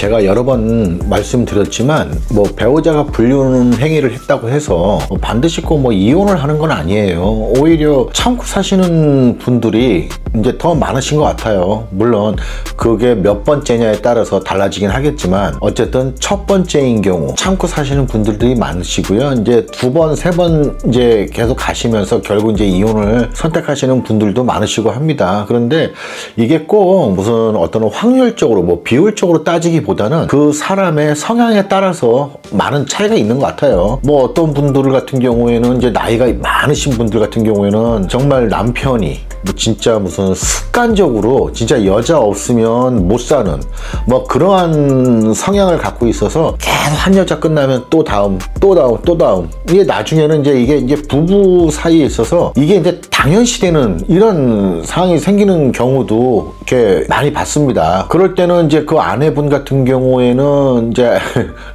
제가 여러 번 말씀드렸지만 뭐 배우자가 불륜 행위를 했다고 해서 반드시 꼭 뭐 이혼을 하는 건 아니에요. 오히려 참고 사시는 분들이 이제 더 많으신 것 같아요. 물론 그게 몇 번째냐에 따라서 달라지긴 하겠지만 어쨌든 첫 번째인 경우 참고 사시는 분들이 많으시고요. 이제 두 번, 세 번 이제 계속 가시면서 결국 이제 이혼을 선택하시는 분들도 많으시고 합니다. 그런데 이게 꼭 무슨 어떤 확률적으로 뭐 비율적으로 따지기보다는 그 사람의 성향에 따라서 많은 차이가 있는 것 같아요. 뭐 어떤 분들 같은 경우에는 이제 나이가 많으신 분들 같은 경우에는 정말 남편이 뭐 진짜 무슨 습관적으로 진짜 여자 없으면 못 사는 뭐 그러한 성향을 갖고 있어서 계속 한 여자 끝나면 또 다음 이게 나중에는 이게 부부 사이에 있어서 이게 이제 당연시되는 이런 상황이 생기는 경우도 이렇게 많이 봤습니다. 그럴 때는 이제 그 아내분 같은 경우에는 이제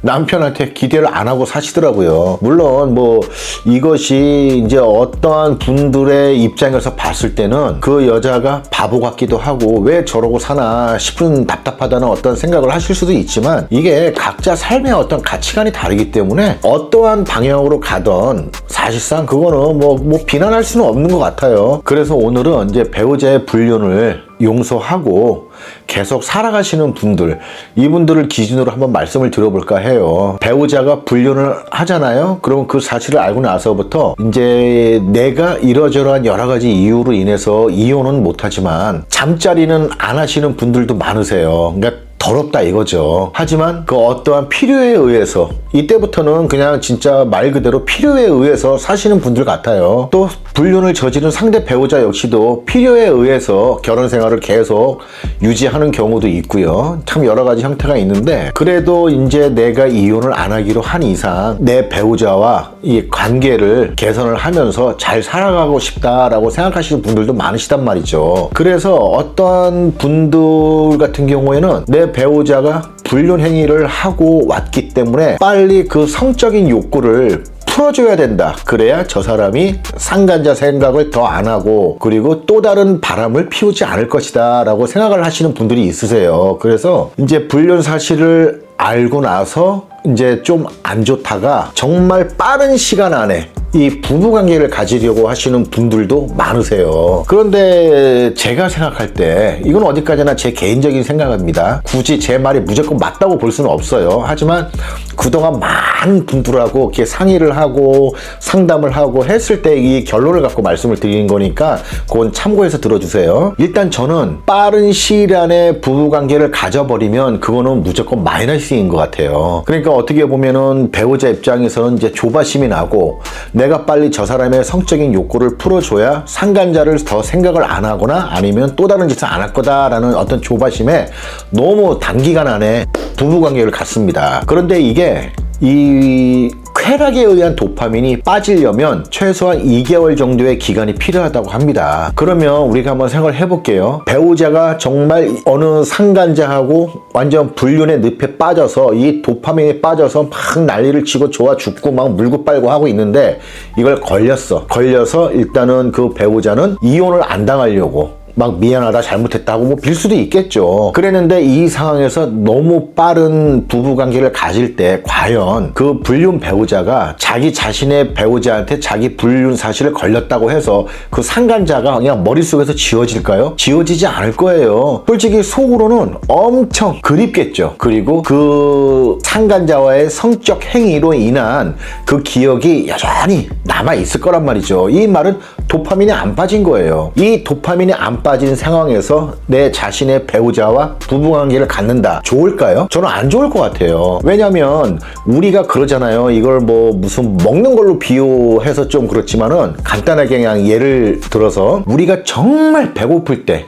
남편한테 기대를 안 하고 사시더라고요. 물론 뭐 이것이 이제 어떠한 분들의 입장에서 봤을 때는 그 여자가 바보 같기도 하고 왜 저러고 사나 싶은 답답하다는 어떤 생각을 하실 수도 있지만 이게 각자 삶의 어떤 가치관이 다르기 때문에 어떠한 방향으로 가던 사실상 그거는 뭐 비난할 수는 없는 것 같아요. 그래서 오늘은 이제 배우자의 불륜을 용서하고 계속 살아가시는 분들, 이분들을 기준으로 한번 말씀을 드려볼까 해요. 배우자가 불륜을 하잖아요. 그러면 그 사실을 알고 나서부터 이제 내가 이러저러한 여러 가지 이유로 인해서 이혼은 못하지만 잠자리는 안 하시는 분들도 많으세요. 그러니까 더럽다 이거죠. 하지만 그 어떠한 필요에 의해서 이때부터는 그냥 진짜 말 그대로 필요에 의해서 사시는 분들 같아요. 또 불륜을 저지른 상대 배우자 역시도 필요에 의해서 결혼 생활을 계속 유지하는 경우도 있고요. 참 여러 가지 형태가 있는데 그래도 이제 내가 이혼을 안 하기로 한 이상 내 배우자와 이 관계를 개선을 하면서 잘 살아가고 싶다라고 생각하시는 분들도 많으시단 말이죠. 그래서 어떠한 분들 같은 경우에는 내 배우자가 불륜 행위를 하고 왔기 때문에 빨리 그 성적인 욕구를 풀어줘야 된다. 그래야 저 사람이 상간자 생각을 더 안 하고 그리고 또 다른 바람을 피우지 않을 것이다 라고 생각을 하시는 분들이 있으세요. 그래서 이제 불륜 사실을 알고 나서 이제 좀 안 좋다가 정말 빠른 시간 안에 이 부부관계를 가지려고 하시는 분들도 많으세요. 그런데 제가 생각할 때 이건 어디까지나 제 개인적인 생각입니다. 굳이 제 말이 무조건 맞다고 볼 수는 없어요. 하지만 그동안 많은 분들하고 이렇게 상의를 하고 상담을 하고 했을 때 이 결론을 갖고 말씀을 드리는 거니까 그건 참고해서 들어주세요. 일단 저는 빠른 시일 안에 부부관계를 가져버리면 그거는 무조건 마이너스인 것 같아요. 그러니까 어떻게 보면은 배우자 입장에서는 이제 조바심이 나고 내가 빨리 저 사람의 성적인 욕구를 풀어줘야 상간자를 더 생각을 안 하거나 아니면 또 다른 짓을 안 할 거다라는 어떤 조바심에 너무 단기간 안에 부부관계를 갖습니다. 그런데 이게 이 쾌락에 의한 도파민이 빠지려면 최소한 2개월 정도의 기간이 필요하다고 합니다. 그러면 우리가 한번 생각을 해볼게요. 배우자가 정말 어느 상간자하고 완전 불륜의 늪에 빠져서 이 도파민에 빠져서 막 난리를 치고 좋아 죽고 막 물고 빨고 하고 있는데 이걸 걸려서 일단은 그 배우자는 이혼을 안 당하려고 막 미안하다 잘못했다고 뭐 빌 수도 있겠죠. 그랬는데 이 상황에서 너무 빠른 부부관계를 가질 때 과연 그 불륜 배우자가 자기 자신의 배우자한테 자기 불륜 사실을 걸렸다고 해서 그 상간자가 그냥 머릿속에서 지워질까요? 지워지지 않을 거예요. 솔직히 속으로는 엄청 그립겠죠. 그리고 그 상간자와의 성적 행위로 인한 그 기억이 여전히 남아있을 거란 말이죠. 이 말은 도파민이 안 빠진 거예요. 이 도파민이 안 빠진 상황에서 내 자신의 배우자와 부부관계를 갖는다. 좋을까요? 저는 안 좋을 것 같아요. 왜냐면 우리가 그러잖아요. 이걸 뭐 무슨 먹는 걸로 비유해서 좀 그렇지만은 간단하게 그냥 예를 들어서 우리가 정말 배고플 때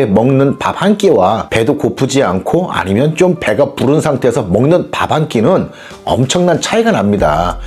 먹는 밥 한 끼와 배도 고프지 않고 아니면 좀 배가 부른 상태에서 먹는 밥 한 끼는 엄청난 차이가 납니다.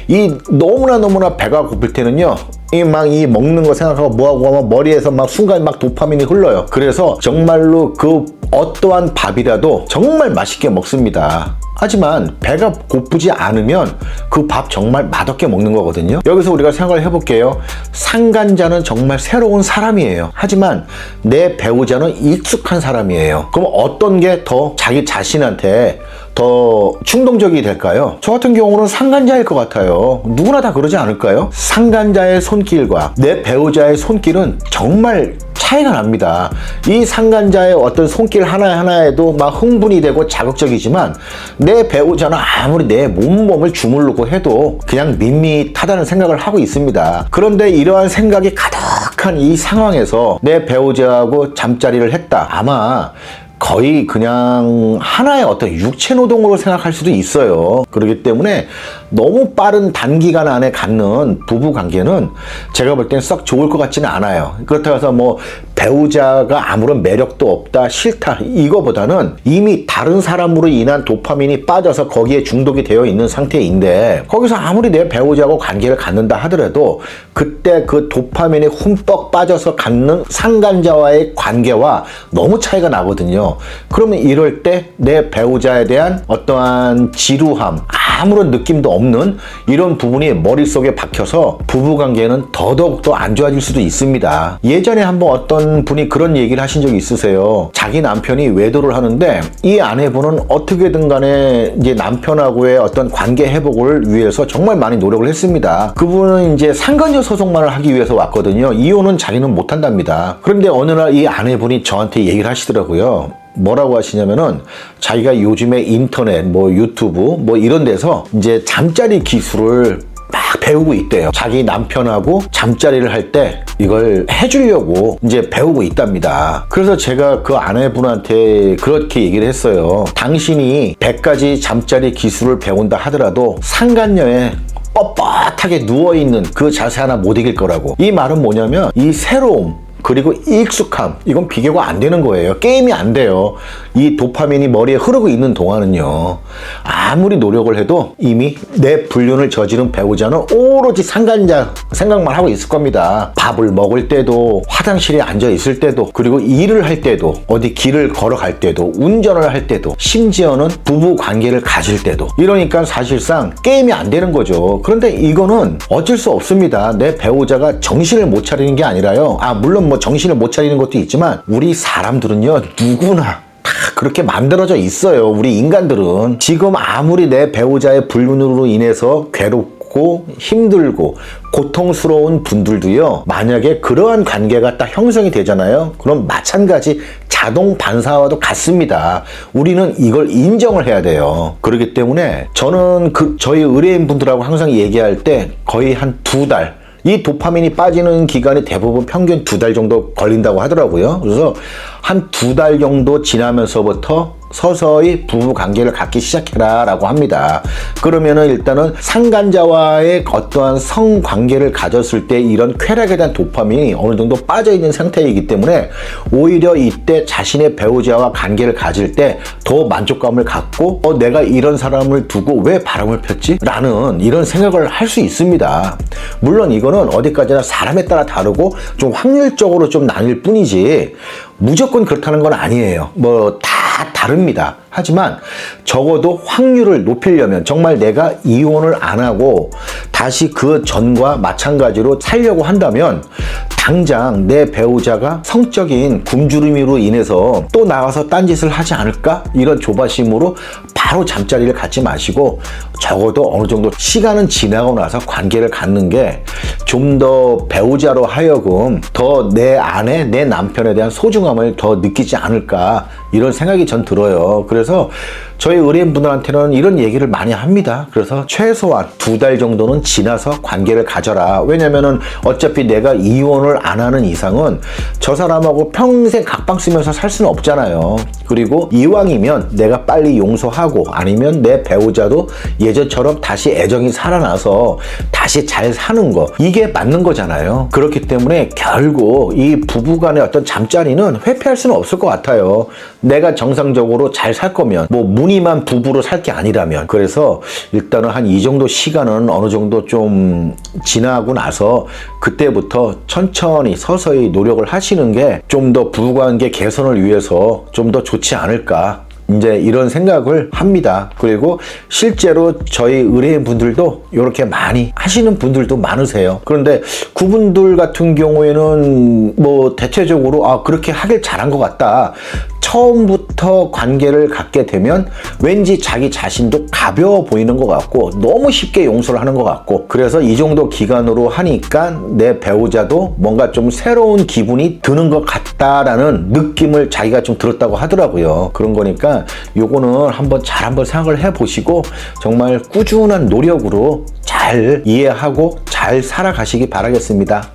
이 너무나 배가 고플 때는요 이 먹는 거 생각하고 뭐하고 하면 머리에서 막 순간 막 도파민이 흘러요. 그래서 정말로 그 어떠한 밥이라도 정말 맛있게 먹습니다. 하지만 배가 고프지 않으면 그 밥 정말 맛없게 먹는 거거든요. 여기서 우리가 생각을 해볼게요. 상간자는 정말 새로운 사람이에요. 하지만 내 배우자는 익숙한 사람이에요. 그럼 어떤 게 더 자기 자신한테 더 충동적이 될까요? 저 같은 경우는 상간자일 것 같아요. 누구나 다 그러지 않을까요? 상간자의 손길과 내 배우자의 손길은 정말 차이가 납니다. 이 상간자의 어떤 손길 하나하나에도 막 흥분이 되고 자극적이지만 내 배우자는 아무리 내 몸을 주무르고 해도 그냥 밋밋하다는 생각을 하고 있습니다. 그런데 이러한 생각이 가득한 이 상황에서 내 배우자하고 잠자리를 했다. 아마 거의 그냥 하나의 어떤 육체 노동으로 생각할 수도 있어요. 그렇기 때문에 너무 빠른 단기간 안에 갖는 부부 관계는 제가 볼 땐 썩 좋을 것 같지는 않아요. 그렇다고 해서 뭐 배우자가 아무런 매력도 없다, 싫다, 이거보다는 이미 다른 사람으로 인한 도파민이 빠져서 거기에 중독이 되어 있는 상태인데, 거기서 아무리 내 배우자하고 관계를 갖는다 하더라도 그때 그 도파민에 흠뻑 빠져서 갖는 상간자와의 관계와 너무 차이가 나거든요. 그러면 이럴 때 내 배우자에 대한 어떠한 지루함, 아무런 느낌도 없는 이런 부분이 머릿속에 박혀서 부부관계는 더더욱더 안 좋아질 수도 있습니다. 예전에 한번 어떤 분이 그런 얘기를 하신 적이 있으세요. 자기 남편이 외도를 하는데 이 아내분은 어떻게든 간에 이제 남편하고의 어떤 관계 회복을 위해서 정말 많이 노력을 했습니다. 그분은 이제 상간녀 소송만을 하기 위해서 왔거든요. 이혼은 자기는 못한답니다. 그런데 어느 날 이 아내분이 저한테 얘기를 하시더라고요. 뭐라고 하시냐면은 자기가 요즘에 인터넷, 뭐 유튜브, 뭐 이런 데서 이제 잠자리 기술을 막 배우고 있대요. 자기 남편하고 잠자리를 할 때 이걸 해주려고 이제 배우고 있답니다. 그래서 제가 그 아내분한테 그렇게 얘기를 했어요. 당신이 100가지 잠자리 기술을 배운다 하더라도 상간녀에 뻣뻣하게 누워있는 그 자세 하나 못 이길 거라고. 이 말은 뭐냐면 이 새로움, 그리고 익숙함, 이건 비교가 안 되는 거예요. 게임이 안 돼요. 이 도파민이 머리에 흐르고 있는 동안은요, 아무리 노력을 해도 이미 내 불륜을 저지른 배우자는 오로지 상간자 생각만 하고 있을 겁니다. 밥을 먹을 때도, 화장실에 앉아 있을 때도, 그리고 일을 할 때도, 어디 길을 걸어갈 때도, 운전을 할 때도, 심지어는 부부 관계를 가질 때도. 이러니까 사실상 게임이 안 되는 거죠. 그런데 이거는 어쩔 수 없습니다. 내 배우자가 정신을 못 차리는 게 아니라요. 물론 뭐 정신을 못 차리는 것도 있지만 우리 사람들은요, 누구나 다 그렇게 만들어져 있어요. 우리 인간들은. 지금 아무리 내 배우자의 불륜으로 인해서 괴롭고 힘들고 고통스러운 분들도요, 만약에 그러한 관계가 딱 형성이 되잖아요. 그럼 마찬가지 자동 반사와도 같습니다. 우리는 이걸 인정을 해야 돼요. 그렇기 때문에 저는 저희 의뢰인 분들하고 항상 얘기할 때 거의 한 2달, 이 도파민이 빠지는 기간이 대부분 평균 2달 정도 걸린다고 하더라고요. 그래서 한 2달 정도 지나면서부터 서서히 부부 관계를 갖기 시작해라 라고 합니다. 그러면은 일단은 상간자와의 어떠한 성관계를 가졌을 때 이런 쾌락에 대한 도파민이 어느 정도 빠져있는 상태이기 때문에 오히려 이때 자신의 배우자와 관계를 가질 때 더 만족감을 갖고 내가 이런 사람을 두고 왜 바람을 폈지? 라는 이런 생각을 할 수 있습니다. 물론 이거는 어디까지나 사람에 따라 다르고 좀 확률적으로 좀 나뉠 뿐이지 무조건 그렇다는 건 아니에요. 뭐 다 다릅니다. 하지만 적어도 확률을 높이려면 정말 내가 이혼을 안 하고 다시 그 전과 마찬가지로 살려고 한다면 당장 내 배우자가 성적인 굶주림으로 인해서 또 나가서 딴짓을 하지 않을까? 이런 조바심으로 바로 잠자리를 갖지 마시고 적어도 어느 정도 시간은 지나고 나서 관계를 갖는 게 좀 더 배우자로 하여금 더 내 아내, 내 남편에 대한 소중함을 더 느끼지 않을까, 이런 생각이 전 들어요. 그래서 저희 의뢰인분들한테는 이런 얘기를 많이 합니다. 그래서 최소한 2달 정도는 지나서 관계를 가져라. 왜냐면은 어차피 내가 이혼을 안 하는 이상은 저 사람하고 평생 각방 쓰면서 살 수는 없잖아요. 그리고 이왕이면 내가 빨리 용서하고 아니면 내 배우자도 예전처럼 다시 애정이 살아나서 다시 잘 사는 거, 이게 맞는 거잖아요. 그렇기 때문에 결국 이 부부간의 어떤 잠자리는 회피할 수는 없을 것 같아요. 내가 정상적으로 잘 살 거면 뭐 무늬만 부부로 살 게 아니라면. 그래서 일단은 한 이 정도 시간은 어느 정도 좀 지나고 나서 그때부터 천천히 서서히 노력을 하시는 게 좀 더 부부관계 개선을 위해서 좀 더 좋지 않을까, 이제 이런 생각을 합니다. 그리고 실제로 저희 의뢰인 분들도 이렇게 많이 하시는 분들도 많으세요. 그런데 그분들 같은 경우에는 뭐 대체적으로 그렇게 하길 잘한 것 같다, 처음부터 관계를 갖게 되면 왠지 자기 자신도 가벼워 보이는 것 같고 너무 쉽게 용서를 하는 것 같고, 그래서 이 정도 기간으로 하니까 내 배우자도 뭔가 좀 새로운 기분이 드는 것 같다라는 느낌을 자기가 좀 들었다고 하더라고요. 그런 거니까 요거는 한번 생각을 해보시고 정말 꾸준한 노력으로 잘 이해하고 잘 살아가시기 바라겠습니다.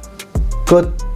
끝.